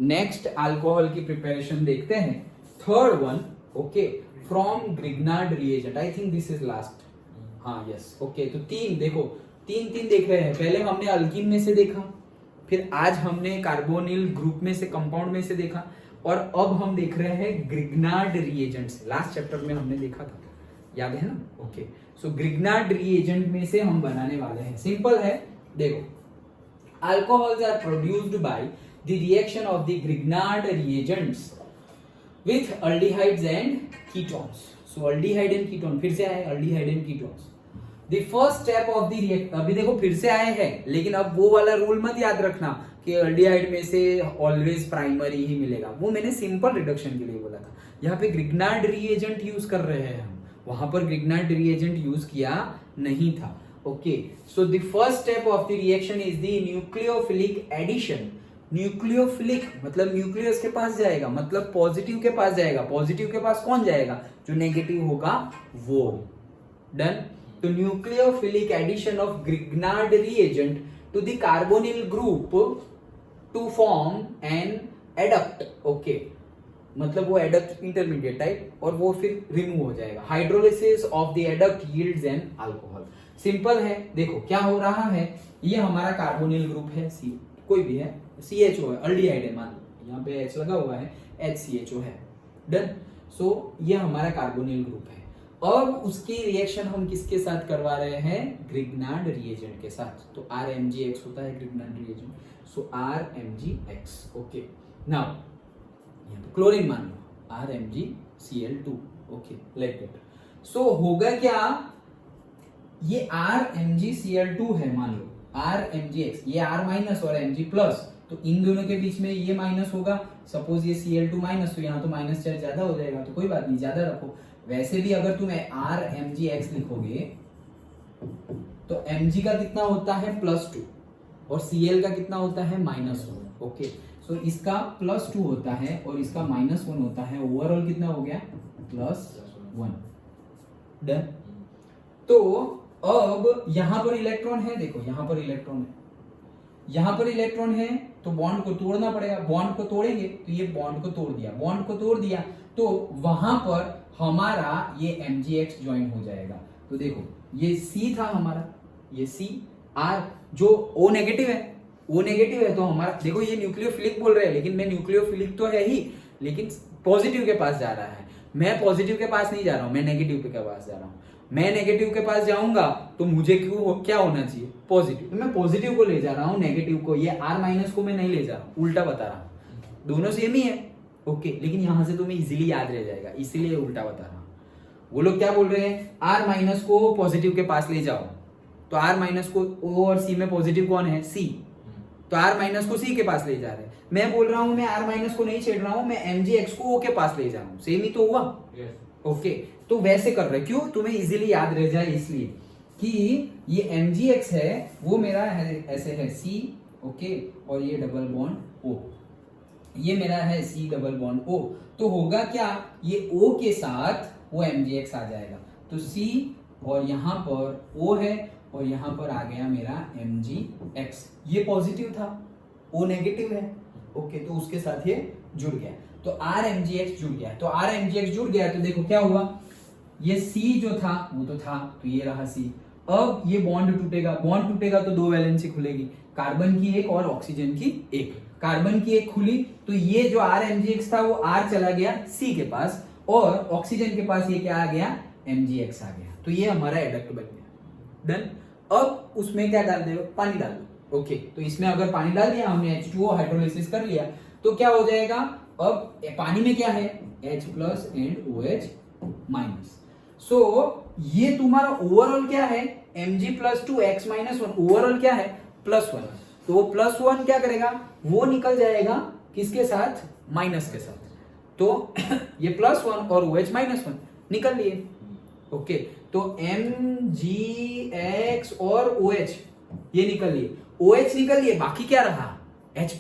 Next alcohol की preparation देखते हैं, third one, okay, from Grignard reagent, I think this is last, हाँ yes, okay. तो तीन देखो, तीन तीन देख रहे हैं, पहले हमने अल्कीन में से देखा, फिर आज हमने कार्बोनिल ग्रुप में से, कंपाउंड में से देखा, और अब हम देख रहे हैं ग्रिग्नार्ड रिएजेंट से। लास्ट चैप्टर में हमने देखा था, याद है ना, ओके। सो ग्रिग्नार्ड रिएजेंट में से हम बनाने वाले हैं, सिंपल है, देखो, alcohols are produced by the reaction of the Grignard reagents with aldehydes and ketones. So aldehyde and ketone, फिर से आए aldehyde and ketones. The first step of the react, अभी देखो फिर से आए हैं, लेकिन अब वो वाला रूल मत याद रखना कि अल्डिहाइड में से ऑलवेज प्राइमरी ही मिलेगा, वो मैंने सिंपल रिडक्शन के लिए बोला था। यहाँ पे ग्रिग्नार्ड रिएजेंट यूज कर रहे हैं हम, वहां पर ग्रिग्नार्ड रिएजेंट यूज किया नहीं था, okay. So the first step of the reaction is the nucleophilic addition. Nucleophilic मतलब न्यूक्लियस के पास जाएगा, मतलब पॉजिटिव के पास जाएगा। पॉजिटिव के पास कौन जाएगा? जो नेगेटिव होगा वो। डन। तो nucleophilic addition of Grignard reagent to the carbonyl group to form an adduct, okay, मतलब वो एडक्ट इंटरमीडिएट टाइप, और वो फिर रिमूव हो जाएगा। Hydrolysis of the adduct yields an alcohol. Simple है, देखो क्या हो रहा है, ये हमारा कार्बोनिल ग्रुप है, सी कोई भी है, CHO है, अल्डिहाइड है, मान लो यहाँ पे H लगा हुआ है, HCHO है। डन। सो ये हमारा कार्बोनिल ग्रुप है। अब उसकी रिएक्शन हम किसके साथ करवा रहे हैं? ग्रिग्नार्ड रिएजेंट के साथ। तो RMgX होता है ग्रिग्नार्ड रिएजेंट, सो RMgX, ओके। नाउ यहाँ पे क्लोरीन मान लो, RMgCl2, ओके, लाइक दैट। सो होगा क्या, ये RMgCl2 है, मान लो RMgX, ये R माइनस और Mg प्लस, तो इन दोनों के बीच में ये माइनस होगा। सपोज ये Cl2 माइनस, तो यहाँ तो माइनस चार्ज ज्यादा हो जाएगा, तो कोई बात नहीं, ज्यादा रखो। वैसे भी अगर तुम RMgX लिखोगे तो Mg का कितना होता है? +2, और Cl का कितना होता है? -1, ओके। सो इसका +2 होता है और इसका -1 होता है, ओवरऑल कितना हो गया? +1। डन। तो अब यहां पर इलेक्ट्रॉन है, देखो यहां पर इलेक्ट्रॉन है, यहां पर इलेक्ट्रॉन है, तो बॉन्ड को तोड़ना पड़ेगा। बॉन्ड को तोड़ेंगे तो ये बॉन्ड को तोड़ दिया, बॉन्ड को तोड़ दिया, तो वहां पर हमारा ये Mgx ज्वाइन हो जाएगा। तो देखो ये C था हमारा, ये C, R जो O नेगेटिव है, O नेगेटिव है, तो हमारा देखो ये न्यूक्लियोफिलिक बोल रहे हैं, लेकिन मैं न्यूक्लियोफिलिक तो है ही, लेकिन पॉजिटिव के पास जा रहा है। मैं पॉजिटिव के पास नहीं जा रहा हूं, मैं नेगेटिव के पास जा रहा हूं। मैं नेगेटिव के पास जाऊंगा तो मुझे क्या होना चाहिए? पॉजिटिव। तो मैं पॉजिटिव को ले जा रहा हूं, नेगेटिव को, ये R माइनस को मैं नहीं ले जा रहा हूं, उल्टा बता रहा हूं। दोनों सेम ही है, ओके, लेकिन यहां से तुम्हें इजीली याद रह जाएगा, इसीलिए उल्टा बता रहा हूं। वो लोग क्या बोल रहे हैं? R माइनस को पॉजिटिव के पास ले जाओ, तो R माइनस को, O और C में पॉजिटिव कौन है? C, तो R माइनस को C के पास ले जा रहे हैं। मैं बोल रहा हूं मैं R माइनस को नहीं छेड़ रहा हूं, मैं Mgx को O के पास ले जा रहा हूं, सेम ही तो हुआ, ओके। तो वैसे कर रहे, क्यों? तुम्हें इजीली याद रह जाए इसलिए कि ये Mgx है, वो मेरा है, ऐसे है C, ओके, और ये डबल बॉन्ड O, ये मेरा है C डबल बॉन्ड O। तो होगा क्या, ये O के साथ वो Mgx आ जाएगा, तो C और यहाँ पर O है, और यहाँ पर आ गया मेरा Mgx। ये पॉजिटिव था, O नेगेटिव है, ओके, तो उसके साथ ये जुड़ गया, तो RMgX जुड़ गया। तो RMgX जुड़ गया, तो देखो क्या हुआ, ये C जो था वो तो था, तो ये रहा C। अब ये बॉन्ड टूटेगा, बॉन्ड टूटेगा तो दो वैलेंसी खुलेगी, कार्बन की एक और ऑक्सीजन की एक। कार्बन की एक खुली, तो ये जो RMgX था वो R चला गया C के पास, और ऑक्सीजन के पास ये क्या आ गया? Mgx आ गया। तो ये हमारा एडक्ट बन गया। डन। अब उसमें क्या डाल दो? पानी डाल दो, ओके। तो इसमें अगर पानी डाल दिया हमने, H2O हाइड्रोलिसिस कर लिया, तो क्या हो जाएगा? अब पानी में क्या है? H plus and OH minus. So ये तुम्हारा ओवरऑल क्या है? Mg+2 X माइनस 1, ओवरऑल क्या है? +1। तो वो +1 क्या करेगा? वो निकल जाएगा किसके साथ? माइनस के साथ। तो ये +1 और OH -1 निकल लिए, ओके। तो Mgx और OH ये निकल लिए, OH निकल लिए, बाकी क्या रहा? H+।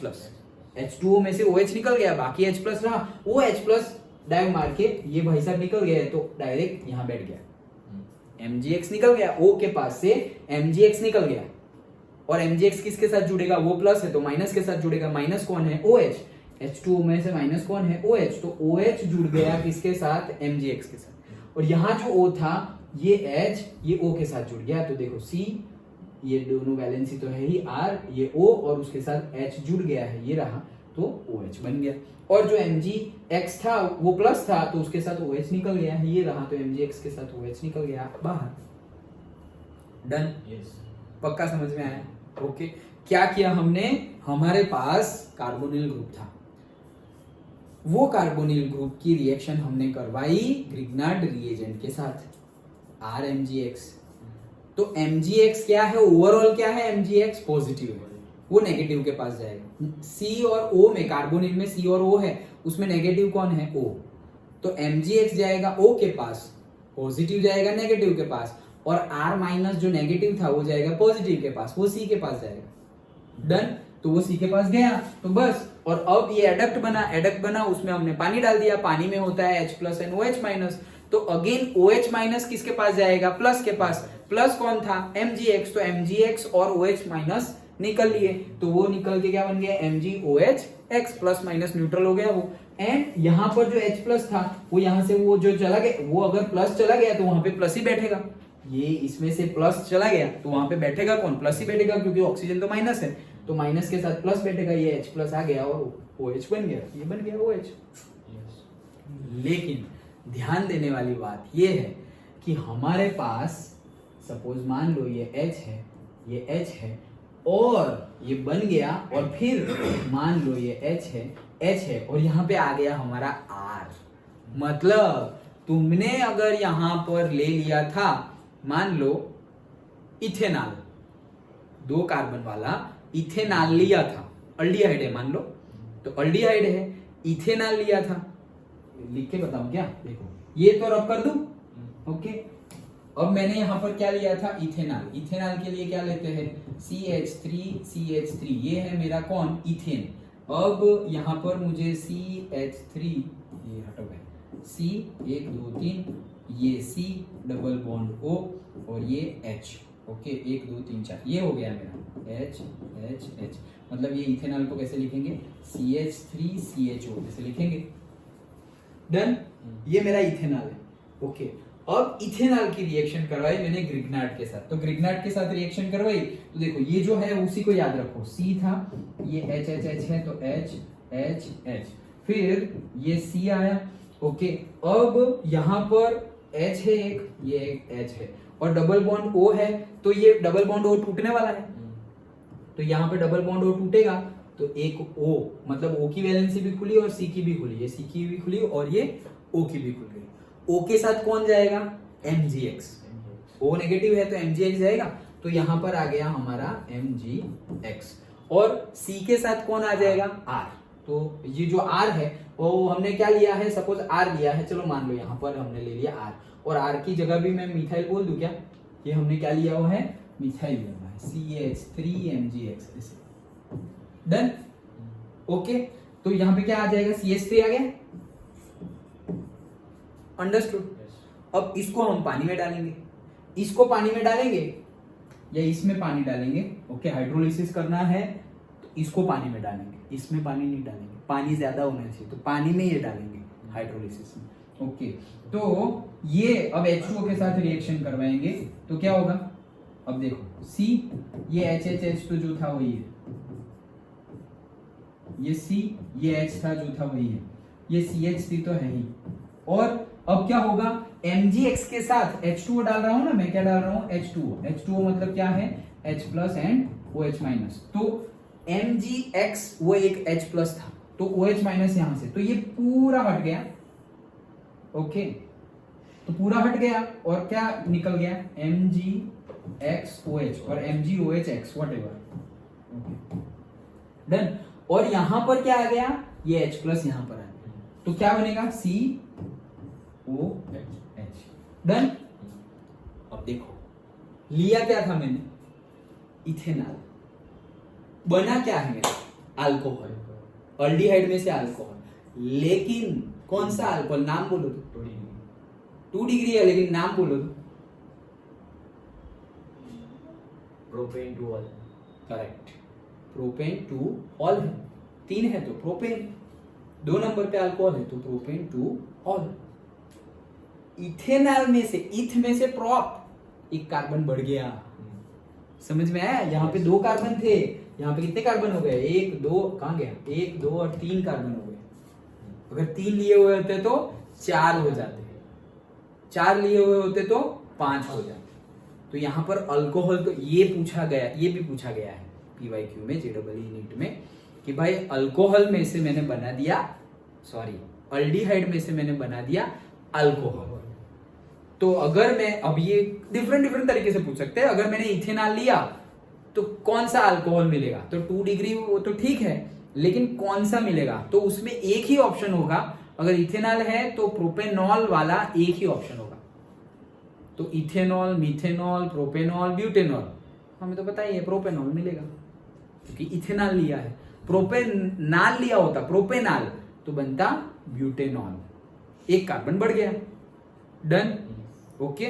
H2O में से OH निकल गया, बाकी H+ रहा। वो H+ डायग मार के ये भाई साहब निकल गया, तो डायरेक्ट यहां बैठ गया। Mgx निकल गया, O के पास से Mgx निकल गया, और Mgx किसके साथ जुड़ेगा? वो प्लस है तो माइनस के साथ जुड़ेगा। माइनस कौन है? OH। H2O में से माइनस कौन है OH, तो OH जुड़ गया किसके साथ MgX के साथ, और यहाँ जो O था ये H ये O के साथ जुड़ गया, तो देखो C ये दोनों वैलेंसी तो है ही R, ये O और उसके साथ H जुड़ गया है, ये रहा, तो OH बन गया। और जो MgX था वो प्लस था तो उसके साथ OH निकल गया है, ये रहा, तो MgX के साथ OH निकल गया बाहर। डन, पक्का समझ में आया? ओके, क्या किया हमने, हमारे पास कार्बोनिल ग्रुप था, वो कार्बोनिल ग्रुप की रिएक्शन हमने करवाई ग्रिग्नार्ड रिएजेंट के साथ RMgX। तो MgX क्या है, ओवरऑल क्या है, MgX पॉजिटिव है, वो नेगेटिव के पास जाएगा। C और O में, कार्बोनिल में C और O है, उसमें नेगेटिव कौन है O, तो MgX जाएगा O के पास, पॉजिटिव जाएगा नेगेटिव के पास, और R माइनस जो नेगेटिव था वो जाएगा पॉजिटिव के पास, वो C के पास जाएगा। डन, तो वो C के पास गया, तो बस। और अब ये एडक्ट बना, उसमें हमने पानी डाल दिया, पानी में होता है H+ NOH माइनस, तो अगेन OH माइनस किसके पास जाएगा, प्लस के पास, प्लस कौन था MgX, तो MgX और OH माइनस निकल लिए, तो वो निकल के क्या बन गया MgOH, प्लस माइनस न्यूट्रल हो गया वो। एंड यहाँ पर जो H+ था वो यहाँ से वो जो चला गया, वो अगर प्लस चला गया तो वहां पे प्लस ही बैठेगा, ये इसमें से प्लस चला गया तो वहां पे बैठेगा कौन, प्लस ही बैठेगा, क्योंकि ऑक्सीजन तो माइनस है, तो माइनस के साथ प्लस बैठेगा, ये H+ आ गया और OH बन गया, ये बन गया OH। लेकिन ध्यान देने वाली बात ये है कि हमारे पास सपोज मान लो ये H है, ये H है और ये बन गया, और फिर मान लो ये H है और यहाँ पे आ गया हमारा R, मतलब तुमने अगर यहाँ पर ले लिया था, मान लो इथेनॉल, 2 कार्बन वाला इथेनॉल लिया था, अल्डिहाइड है मान लो, तो अल्डिहाइड है, इथेनॉल लिया था, लिख के बताऊं क्या, देखो ये तो रब कर दूं, ओके। अब मैंने यहाँ पर क्या लिया था, इथेनॉल, इथेनॉल के लिए क्या लेते हैं CH3, ये है मेरा कौन, इथेन। अब यहाँ पर मुझे CH3, ये हटो गए, C 1 2 3, ये C डबल बॉन्ड O और ये H, ओके 1 2 3 4, ये हो गया मेरा H, मतलब ये इथेनॉल को कैसे लिखेंगे, CH3CHO कैसे लिखेंगे। डन, ये मेरा इथेनॉल है, ओके। अब इथेनॉल की रिएक्शन करवाई मैंने ग्रिग्नार्ड के साथ, तो ग्रिग्नार्ड के साथ रिएक्शन करवाई, तो देखो ये जो है उसी को याद रखो, C था, ये H है, तो H, फिर ये C आया, ओके। अब यहाँ पर H है एक, ये एक H है, और डबल बॉन्ड O है, तो ये डबल बॉन्ड O टूटने वाला है, तो यहाँ पे डबल बॉन्ड O टूटेगा, तो एक O, मतलब O की वैलेंसी भी खुली और C की भी खुली, ये C की भी खुली और ये O की भी खुल गई। O के साथ कौन जाएगा, MgX, O नेगेटिव है तो MgX जाएगा, तो यहाँ पर आ गया हमारा MgX, और C के साथ कौन आ जाएगा, R, तो ये जो R है वो हमने क्या लिया है, सपोज R लिया है, चलो मान लो यहाँ पर हमने ले लिया R, और R की जगह भी मैं मिथाइल बोल दूं क्या, ये हमने क्या लिया हुआ है, मिथाइल लिया है, CH3MgX ऐसे। Done, okay. तो यहाँ पे क्या आ जाएगा, CH3 आ गया, अंडरस्टूड। अब इसको हम पानी में डालेंगे, इसको पानी में डालेंगे या इसमें पानी डालेंगे, ओके। हाइड्रोलिसिस करना है तो इसको पानी में डालेंगे, इसमें पानी नहीं डालेंगे, पानी ज्यादा होना चाहिए, तो पानी में ये डालेंगे हाइड्रोलिसिस में, ओके। तो ये अब H2O के साथ रिएक्शन करवाएंगे तो क्या होगा, अब देखो C, ये H तो जो था वही है, ये C, ये H था जो था वही है, ये CH3 तो है ही, और अब क्या होगा, MgX के साथ H2O डाल रहा हूं ना मैं, क्या डाल रहा हूं, H2O मतलब क्या है, H+ एंड OH माइनस, तो MgX वो एक H+ था, तो OH माइनस यहां से, तो ये पूरा हट गया, ओके, तो पूरा हट गया, और क्या निकल गया, MgXOH और MgOHX व्हाटएवर, ओके। डन, और यहां पर क्या आ गया, ये H+ यहां पर आ गया, तो क्या बनेगा, COH। डन। अब देखो लिया क्या था मैंने, इथेनॉल, बना क्या है मेरा, अल्कोहल, अल्डिहाइड में से अल्कोहल, लेकिन कौन सा अल्कोहल, नाम बोलो तो, 2 डिग्री है लेकिन नाम बोलो तो, propane two all, correct, propane two all है, 3 है तो प्रोपेन, 2 नंबर पे अल्कोहल है तो प्रोपेन 2 ऑल। इथेनॉल में से, इथ में से प्रॉप एक कार्बन बढ़ गया। समझ में आया? यहाँ पे 2 कार्बन थे, यहाँ पे कितने कार्बन हो गए? 1 2, कहाँ गया? 1 2 और 3 कार्बन हो गए। अगर 3 लिए हुए होते तो 4 हो जाते, 4 लिए हुए होते तो 5 हो जाते। तो यहाँ पर अल्कोहल तो ये पूछा गया, ये भी पूछा गया है PYQ में, JEE नीट में, कि भाई अल्कोहल में से मैंने बना दिया, सॉरी अल्डिहाइड में से मैंने बना दिया अल्कोहल। तो अगर मैं, अब ये डिफरेंट तरीके से पूछ सकते हैं, अगर मैंने इथेनॉल लिया तो कौन सा अल्कोहल मिलेगा? तो 2 डिग्री वो तो ठीक है, लेकिन कौन सा मिलेगा? तो उसमें एक ही ऑप्शन होगा। अगर इथेनॉल है तो प्रोपेनॉल वाला एक ही ऑप्शन होगा। तो इथेनॉल, मिथेनॉल, प्रोपेनॉल, ब्यूटेनॉल, हमें तो पता ही है प्रोपेनॉल मिलेगा क्योंकि इथेनॉल लिया है। प्रोपेनॉल लिया होता, प्रोपेनॉल, तो बनता ब्यूटेनॉल, एक कार्बन बढ़ गया। डन? ओके।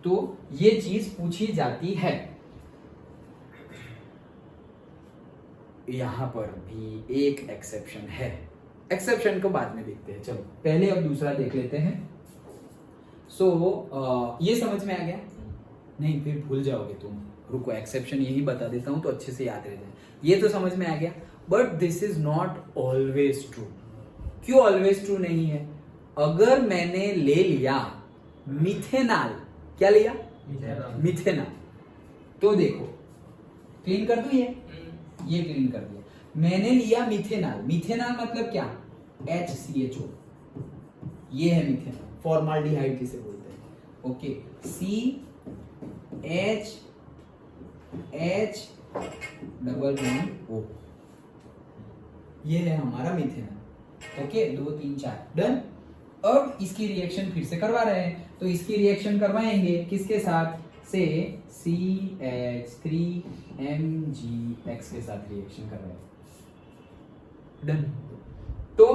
तो ये चीज पूछी जाती है। यहां पर भी एक एक्सेप्शन है, एक्सेप्शन को बाद में देखते हैं। चलो पहले अब दूसरा देख लेते हैं। ये समझ में आ गया? नहीं फिर भूल जाओगे तुम, रुको एक्सेप्शन यही बता देता हूं तो अच्छे से याद रह जाए। ये तो समझ में आ गया, but this is not always true. क्यों ऑलवेज ट्रू नहीं है? अगर मैंने ले लिया मिथेनॉल, क्या लिया? मिथेनॉल, तो देखो क्लीन कर दूं, ये क्लीन कर दिया। मैंने लिया मिथेनॉल, मिथेनॉल मतलब क्या? HCHO, ये है मिथेनॉल, फॉर्माल्डिहाइड जिसे बोलते हैं। ओके, CHH_O, ये है हमारा मिथेनॉल। Okay, 2 3 4 done. अब इसकी रिएक्शन फिर से करवा रहे हैं, तो इसकी रिएक्शन करवाएंगे किसके साथ? से CH3MgX के साथ रिएक्शन कर रहे हैं। डन। तो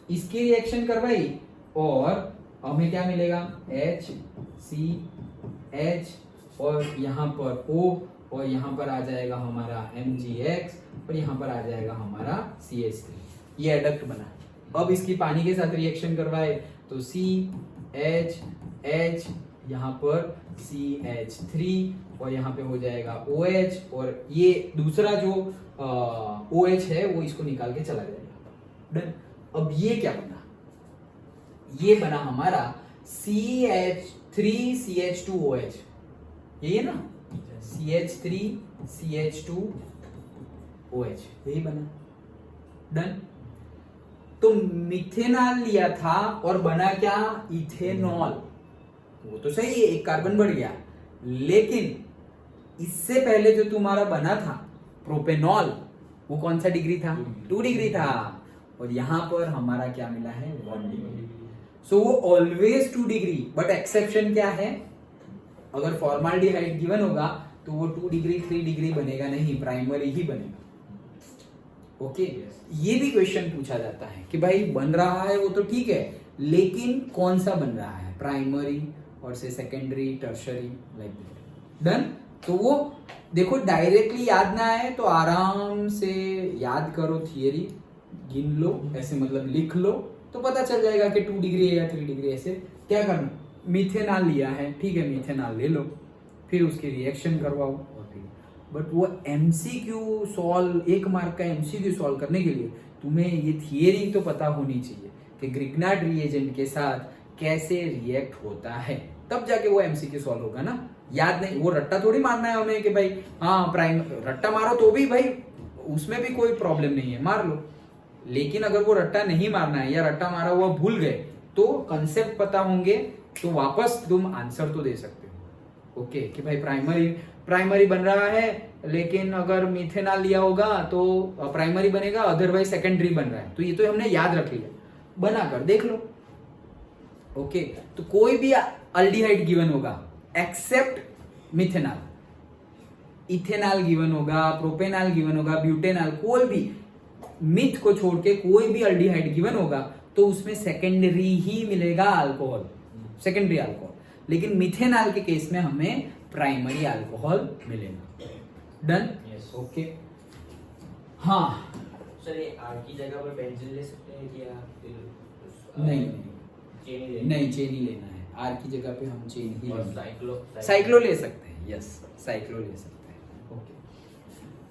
इसकी रिएक्शन करवाई और हमें क्या मिलेगा? HCH और यहाँ पर O, और यहाँ पर आ जाएगा हमारा MgX, और यहाँ पर आ जाएगा हमारा CH3। ये एडक्ट बना। अब इसकी पानी के साथ रिएक्शन करवाए तो CHH, यहाँ पर CH3, और यहाँ पे हो जाएगा OH, और ये दूसरा जो OH है वो इसको निकाल के चला जाएगा। डन। अब ये क्या बना? ये बना हमारा CH3CH2OH, यही है ना? CH3CH2OH, यही बना। डन। तो मिथेनॉल लिया था और बना क्या? इथेनॉल। वो तो सही है, एक कार्बन बढ़ गया, लेकिन इससे पहले जो तुम्हारा बना था प्रोपेनॉल, वो कौन सा डिग्री था? 2 डिग्री था, और यहां पर हमारा क्या मिला है? 1 डिग्री। सो वो ऑलवेज 2 डिग्री, बट एक्सेप्शन क्या है? अगर फॉर्माल्डिहाइड गिवन होगा तो वो 2 डिग्री 3 डिग्री बनेगा नहीं, प्राइमरी ही बनेगा। ओके, ये भी क्वेश्चन पूछा जाता है कि भाई बन रहा है वो तो ठीक है, लेकिन कौन सा बन रहा है? प्राइमरी और से secondary, tertiary, like that. Done. तो वो देखो डायरेक्टली याद ना आए तो आराम से याद करो, थियरी गिन लो, ऐसे मतलब लिख लो तो पता चल जाएगा कि 2 डिग्री है या 3 डिग्री। ऐसे क्या करना? मिथेनॉल लिया है, ठीक है, मिथेनॉल ले लो, फिर उसकी रिएक्शन करवाओ और फिर। बट वो MCQ सॉल्व, 1 मार्क का MCQ सॉल्व करने के लिए तुम्हें ये थियरी तो पता होनी चाहिए कि ग्रिग्नार्ड रिएजेंट के साथ कैसे रिएक्ट होता है, तब जाके वो MCQ सॉल्व होगा ना। याद नहीं, वो रट्टा थोड़ी मारना है हमें कि भाई हाँ प्राइम रट्टा मारो तो भी भाई उसमें भी कोई प्रॉब्लम नहीं है, मार लो। लेकिन अगर वो रट्टा नहीं मारना है या रट्टा मारा हुआ भूल गए तो कंसेप्ट पता होंगे तो वापस तुम आंसर तो दे सकते हो। ओके, कि भाई प्राइमरी बन रहा है, लेकिन अगर मिथेनॉल लिया होगा तो प्राइमरी बनेगा, अदरवाइज सेकेंडरी बन रहा है। तो ये तो हमने याद रख लिया, बनाकर देख लो। ओके, तो कोई भी अल्डिहाइड गिवन होगा एक्सेप्ट मिथेनॉल, इथेनॉल गिवन होगा, प्रोपेनॉल गिवन होगा, ब्यूटेनॉल, कोई भी मिथ को छोड़ के कोई भी अल्डिहाइड गिवन होगा तो उसमें सेकेंडरी ही मिलेगा अल्कोहल, सेकेंडरी अल्कोहल। लेकिन मिथेनॉल के केस में हमें प्राइमरी अल्कोहल मिलेगा। डन? ओके। हाँ, सर ये आर की जगह पर बेंजीन ले सकते हैं या फिर नहीं चीनी ले नहीं, चेन ही लेना है। आर की जगह पे हम चेन ही और लेंगे। साइक्लो ले सकते हैं, यस साइक्लो ले सकते हैं। Okay,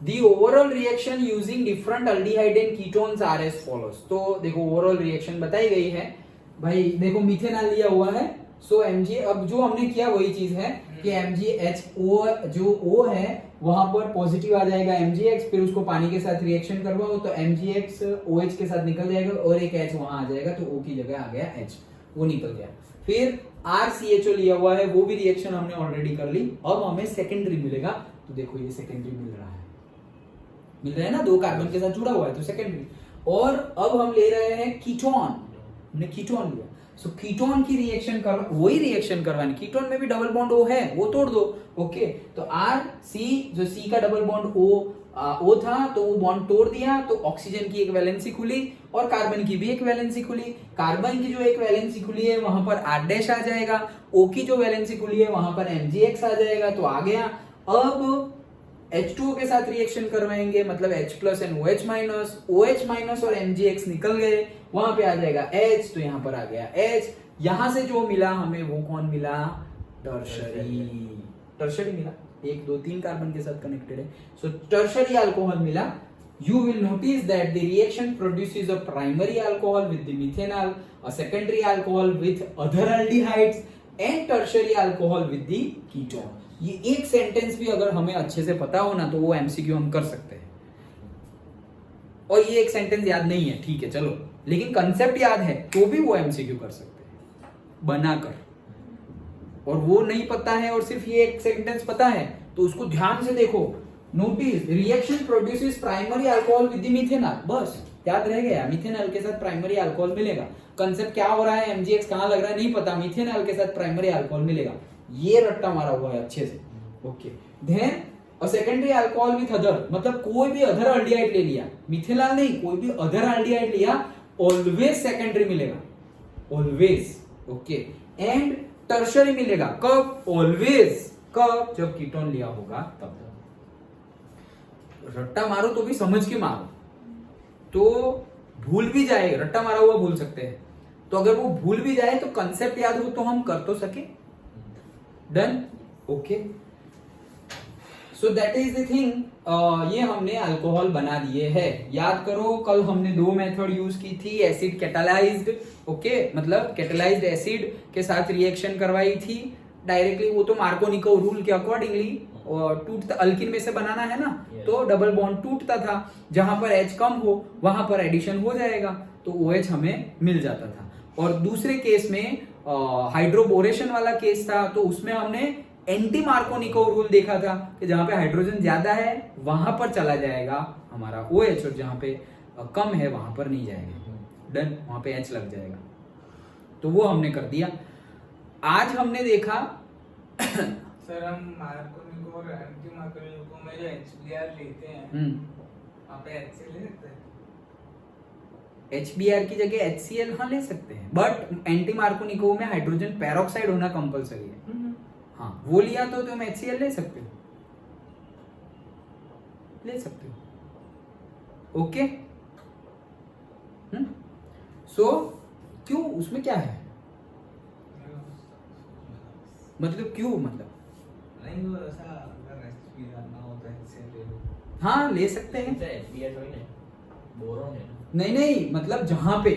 the overall reaction using different aldehyde and ketones are as follows. तो देखो ओवरऑल रिएक्शन बताई गई है भाई। देखो मिथेनॉल लिया हुआ है, सो Mg, अब जो हमने किया वही चीज है कि MgHO जो O है वहां पर पॉजिटिव आ जाएगा MgX, फिर उसको पानी के साथ रिएक्शन करवाओ तो MgX OH के साथ निकल जाएगा और एक H वहां आ जाएगा, तो O की जगह आ गया H, वो निकल गया। फिर RCHO लिया हुआ है, वो भी रिएक्शन हमने ऑलरेडी कर ली। अब हमें सेकेंडरी मिलेगा, तो देखो ये सेकेंडरी मिल रहा है ना, 2 कार्बन के साथ जुड़ा हुआ है तो सेकेंडरी। और अब हम ले रहे हैं कीटोन, हमने कीटोन लिया, सो कीटोन की रिएक्शन कर, वही रिएक्शन करवानी। कीटोन में भी डबल बॉन्ड O है, वो तोड़ दो। ओके, तो R C, जो C का डबल बॉन्ड O था तो वो बॉन्ड तोड़ दिया, तो ऑक्सीजन की एक वैलेंसी खुली और कार्बन की भी एक वैलेंसी खुली। कार्बन की जो एक वैलेंसी खुली है वहां पर R' आ जाएगा, O की जो वैलेंसी खुली है वहां पर MgX आ जाएगा, तो आ गया। अब H2O के साथ रिएक्शन करवाएंगे, मतलब H+ एंड OH माइनस और MgX निकल गए, वहां पे आ जाएगा H, तो यहां पर आ गया H। यहां से जो मिला हमें वो कौन मिला? टर्शरी मिला, 1 2 3 कार्बन के साथ कनेक्टेड है, सो टर्शरी अल्कोहल मिला। You will notice that the reaction produces a primary alcohol with the methanol, a secondary alcohol with other aldehydes and tertiary alcohol with the ketone। ये एक सेंटेंस भी अगर हमें अच्छे से पता हो ना तो वो एमसीक्यू हम कर सकते हैं। और ये एक सेंटेंस याद नहीं है, ठीक है चलो, लेकिन कंसेप्ट याद है तो भी वो एमसीक्यू कर सकते हैं बनाकर। और वो नहीं पता है और सिर्फ ये एक सेंटेंस पता है तो उसको ध्यान से देखो। Notice reaction produces primary alcohol with the methanol, बस याद रह गया, मिथेनॉल के साथ प्राइमरी अल्कोहल मिलेगा। कंसेप्ट क्या हो रहा है, एमजीएक्स कहां लग रहा है नहीं पता, मिथेनॉल के साथ प्राइमरी अल्कोहल मिलेगा, ये रट्टा मारा हुआ है अच्छे से। Okay, then a secondary alcohol with other, मतलब कोई भी अदर एल्डिहाइड ले लिया, मिथेनॉल नहीं, कोई भी अदर एल्डिहाइड लिया, ऑलवेज सेकेंडरी मिलेगा, ऑलवेज। ओके, एंड टर्शरी मिलेगा कब? ऑलवेज कब? जब कीटोन लिया होगा तब। रट्टा मारो तो भी समझ के मारो, तो भूल भी जाए, रट्टा मारा हुआ भूल सकते हैं, तो अगर वो भूल भी जाए तो कंसेप्ट याद हो तो हम कर तो सके। Done? Okay, so that is the thing. ये हमने अल्कोहल बना दिए हैं। याद करो कल हमने 2 मेथड यूज की थी, एसिड कैटालाइज्ड, ओके, मतलब कैटालाइज्ड एसिड के साथ रिएक्शन करवाई थी डायरेक्टली, वो तो मार्कोनिकोव रूल के अकॉर्डिंगली टूटता, अल्किन में से बनाना है ना, तो डबल बॉन्ड टूटता था, जहां पर H कम हो वहां पर एडिशन हो जाएगा, तो OH हमें मिल जाता था। और दूसरे केस में हाइड्रोबोरेशन वाला केस था, तो उसमें हमने एंटी मार्कोनिकोव रूल देखा था कि जहां पे हाइड्रोजन ज्यादा है वहां पर चला जाएगा हमारा OH, और जहां पे कम है वहां पर नहीं जाएगा। डन, वहां पे H लग जाएगा, तो वो हमने कर दिया। आज हमने देखा सर हम मार्कोनिको और एंटी मार्कोनिको में जो HBr लेते हैं वहाँ पे HCl ले सकते हैं? HBr की जगह HCl हाँ ले सकते हैं, बट एंटी मार्कोनिको में हाइड्रोजन पेरोक्साइड होना कंपलसरी है। हाँ, वो लिया तो तुम HCl ले सकते हो, ले सकते हो। ओके, सो क्यों, उसमें क्या है, मतलब क्यों, मतलब नहीं वो ऐसा अगर HBr ना हो तो HCl ले लो। हाँ ले सकते हैं। HBr थोड़ी ना, बोरॉन है ना। नहीं मतलब जहां पे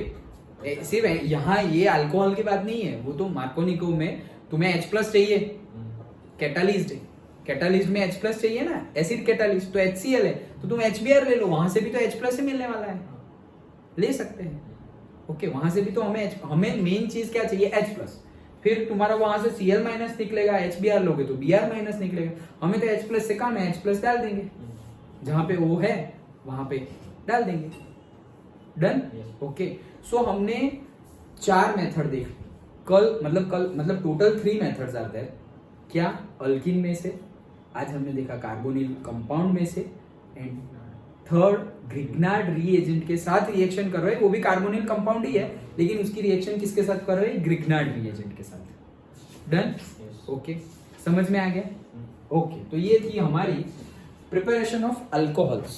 सिर्फ यहाँ ये अल्कोहल की बात नहीं है, वो तो मार्कोनिको में तुम्हें H+ चाहिए, कैटालिस्ट में H+ चाहिए ना, एसिड कैटालिस्ट, तो HCl है, तो तुम HBr ले लो, वहां से भी तो H+ ही मिलने वाला है, ले सकते हैं। ओके, वहां से भी तो हमें मेन चीज क्या चाहिए, H+, फिर तुम्हारा वहां से Cl- निकलेगा, HBr लोगे तो Br- निकलेगा, हमें तो H+ से काम है, H+ डाल देंगे, जहां पे O है वहां पे डाल देंगे। डन? ओके, सो हमने 4 मेथड देख ली कल, मतलब टोटल 3 मेथड्स आते हैं। क्या? अल्किन में से, आज हमने देखा कार्बोनिल कंपाउंड में से, एंड थर्ड ग्रिग्नार्ड रीएजेंट के साथ रिएक्शन कर रहे हैं, वो भी कार्बोनिल कंपाउंड ही है लेकिन उसकी रिएक्शन किसके साथ कर रहे हैं, ग्रिग्नार्ड रीएजेंट के साथ। डन? ओके, समझ में आ गया? ओके, तो ये थी हमारी प्रिपरेशन ऑफ अल्कोहल्स।